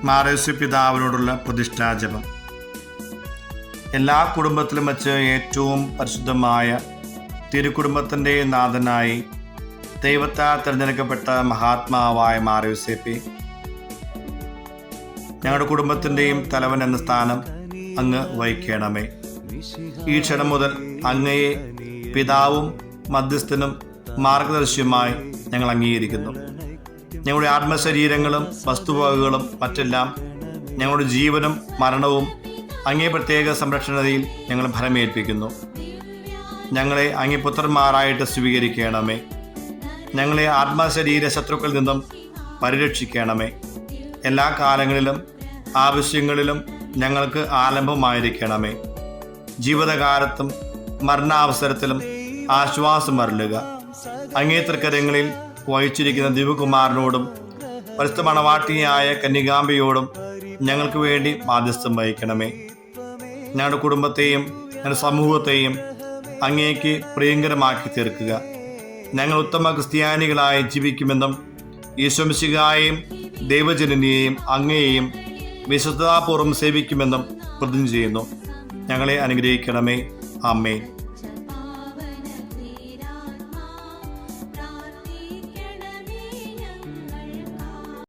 മാറേസ്യ പിതാവിനോടുള്ള പ്രതിഷ്ഠാജപം. എല്ലാ കുടുംബത്തിലും വച്ച് ഏറ്റവും പരിശുദ്ധമായ തിരുക്കുടുംബത്തിൻ്റെ നാഥനായി ദൈവത്താൽ തിരഞ്ഞെടുക്കപ്പെട്ട മഹാത്മാവായ മാറേസ്യപ്പേ, ഞങ്ങളുടെ കുടുംബത്തിൻ്റെയും തലവൻ എന്ന സ്ഥാനം അങ്ങ് വഹിക്കണമേ. ഈ ക്ഷണം മുതൽ അങ്ങയെ പിതാവും മധ്യസ്ഥനും മാർഗദർശിയുമായി ഞങ്ങൾ അംഗീകരിക്കുന്നു. ഞങ്ങളുടെ ആത്മശരീരങ്ങളും വസ്തുവകകളും മറ്റെല്ലാം ഞങ്ങളുടെ ജീവനും മരണവും അങ്ങേ പ്രത്യേക സംരക്ഷണതയിൽ ഞങ്ങൾ ഫലമേൽപ്പിക്കുന്നു. ഞങ്ങളെ അങ്ങേ പുത്രന്മാരായിട്ട് സ്വീകരിക്കണമേ. ഞങ്ങളെ ആത്മശരീര ശത്രുക്കളിൽ നിന്നും പരിരക്ഷിക്കണമേ. എല്ലാ കാലങ്ങളിലും ആവശ്യങ്ങളിലും ഞങ്ങൾക്ക് ആലംബമായിരിക്കണമേ. ജീവിതകാലത്തും മരണാവസരത്തിലും ആശ്വാസം അരുളുക. അങ്ങേ തൃക്കരങ്ങളിൽ വഹിച്ചിരിക്കുന്ന ദിവകുമാരനോടും പരിശുദ്ധ മണവാട്ടിയായ കന്യകാംബയോടും ഞങ്ങൾക്ക് വേണ്ടി മാധ്യസ്ഥം വഹിക്കണമേ. ഞങ്ങളുടെ കുടുംബത്തെയും ഞങ്ങളുടെ സമൂഹത്തെയും അങ്ങേക്ക് പ്രിയങ്കരമാക്കി തീർക്കുക. ഞങ്ങൾ ഉത്തമ ക്രിസ്ത്യാനികളായി ജീവിക്കുമെന്നും ഈശോ മിശിഹായെയും ദൈവജനനിയെയും അങ്ങയെയും വിശുദ്ധതാപൂർവ്വം സേവിക്കുമെന്നും പ്രതിജ്ഞ ചെയ്യുന്നു. ഞങ്ങളെ അനുഗ്രഹിക്കണമേ. ആമേൻ.